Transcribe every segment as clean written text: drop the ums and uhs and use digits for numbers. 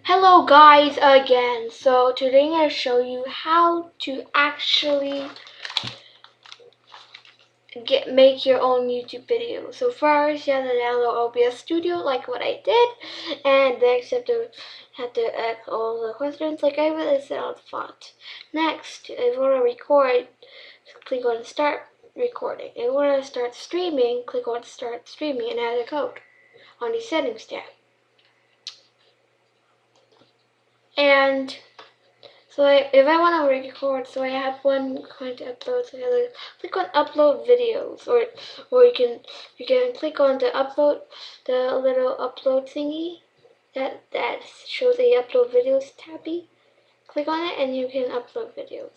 Hello guys again. So today I'm going to show you how to actually make your own YouTube video. So first you have to download OBS Studio like what I did, and next you have to add all the questions like I really said on the font. Next, if you want to record, click on start recording. If you want to start streaming, click on start streaming and add a code on the settings tab. And so if I want to record, so I have one going to upload, so I click on upload videos, or you can click on the little upload thingy that shows a upload videos tabby. Click on it and you can upload videos.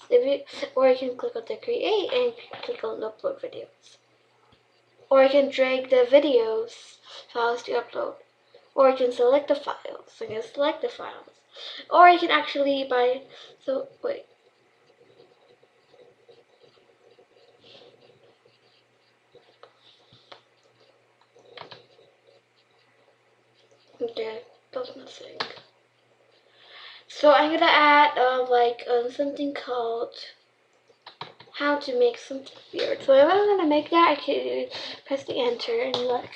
Or you can click on the create and click on upload videos. Or you can drag the videos files to upload. Or you can select the files. So you can select the files. Or you can actually wait. Okay, that's missing. So I'm gonna add something called how to make something weird. So if I'm gonna make that, I can press the enter and look.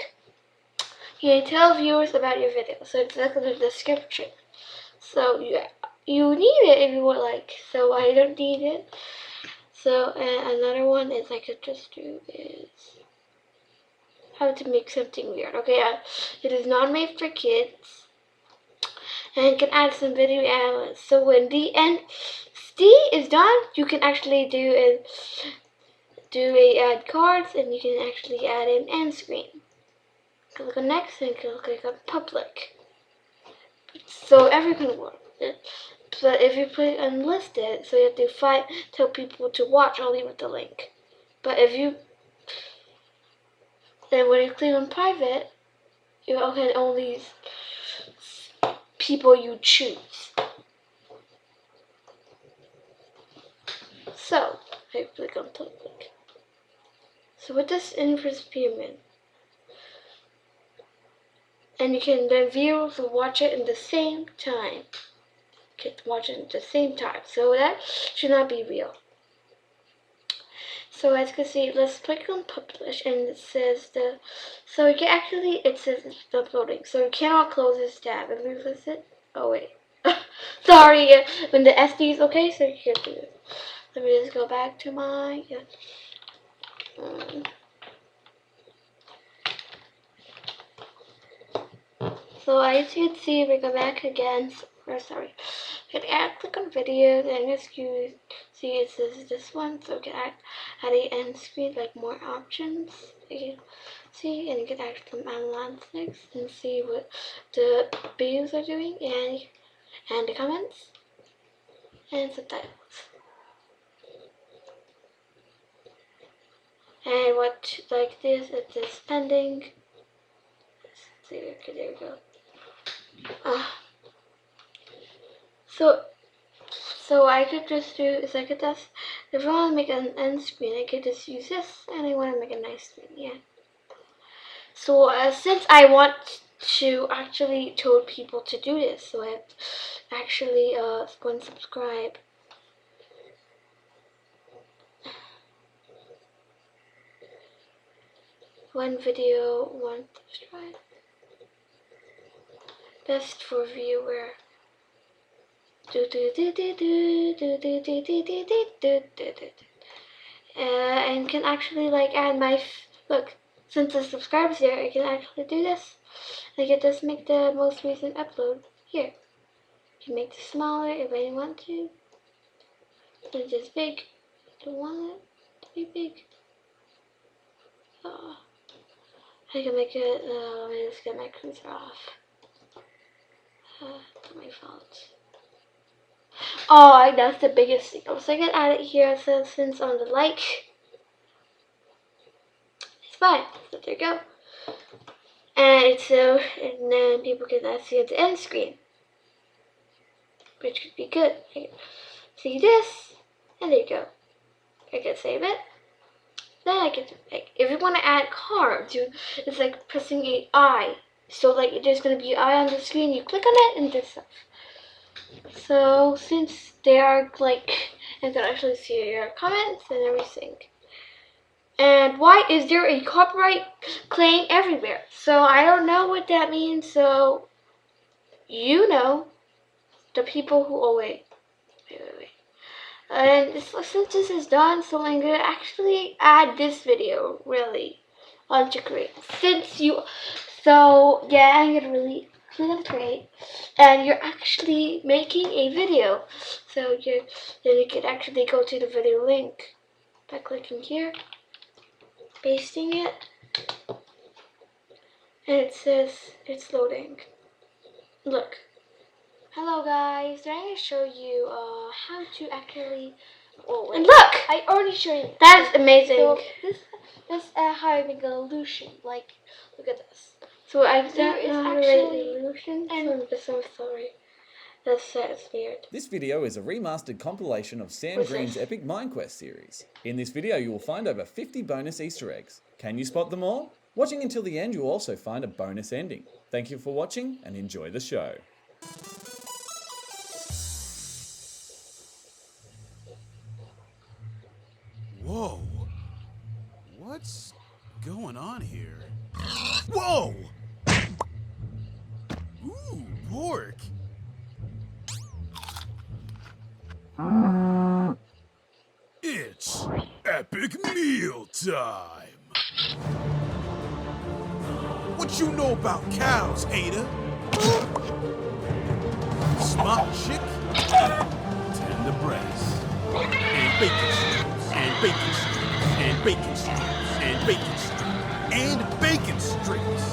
You can tell viewers about your video. So it's like in the description. So you need it if you would like. So I don't need it. So another one is I could just do is how to make something weird. Okay, it is not made for kids, and you can add some video elements. So when the end is done, you can actually do add cards, and you can actually add an end screen. Click on next and click on public. So everyone can work. But if you put unlisted, so you have to tell people to watch only with the link. But then when you click on private, you can only people you choose. So I click on public. So with this inverse pyramid, and you can then viewers will watch it in the same time. You can watch it at the same time. So that should not be real. So as you can see, let's click on publish, and it says it says it's uploading. So you cannot close this tab. And move it. Oh wait, sorry. When the SD is okay, so you can do it. Let me just go back to my. So as you can see, we go back again. Sorry. You can click on video, and as you see, it says this one. So you can add a end screen, like more options. You can see, and you can add some analytics and see what the videos are doing, and the comments and subtitles. And what like this, it says pending. Let's see, okay, there we go. So I could just do is I could just if I want to make an end screen, I could just use this, and I want to make a nice screen, yeah. So since I want to actually told people to do this, so I actually go and subscribe. One video, one subscribe. Best for viewer. And can actually like add my look. Since the subscribers here, I can actually do this. I can just make the most recent upload here. You can make it smaller if I want to. It's just big. Don't want it to be big. I can make it. Let me just get my cursor off. My fault. Oh, that's the biggest thing. So I can add it here since on the like. It's fine. So there you go. And then people can see at the end screen, which could be good. See this, and there you go. I can save it. Then I can if you want to add cards, it's like pressing a I. So like there's gonna be an eye on the screen. You click on it and this stuff. So since they are like, I can actually see your comments and everything. And why is there a copyright claim everywhere? So I don't know what that means. So you know, the people who wait. And since this is done, so I'm gonna actually add this video really onto create. So yeah, I'm gonna really click on create, and you're actually making a video. So then you can actually go to the video link by clicking here, pasting it, and it says it's loading. Look. Hello guys, I'm going to show you how to actually, and look! I already showed you. That's amazing. So this how I make an illusion, like, look at this. So I don't know how to make an illusion, and so sorry. That's weird. This video is a remastered compilation of Sam Green's epic Minecraft series. In this video you will find over 50 bonus Easter eggs. Can you spot them all? Watching until the end you'll also find a bonus ending. Thank you for watching and enjoy the show. Whoa! What's going on here? Whoa! Ooh, pork! It's epic meal time! What you know about cows, hater? Smart chick, tender breasts, and bacon strips, and bacon strips, and bacon strips, and bacon strips, and bacon strips.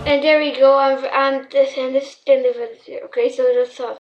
And there we go. This is the end of the video. Okay, so that's all.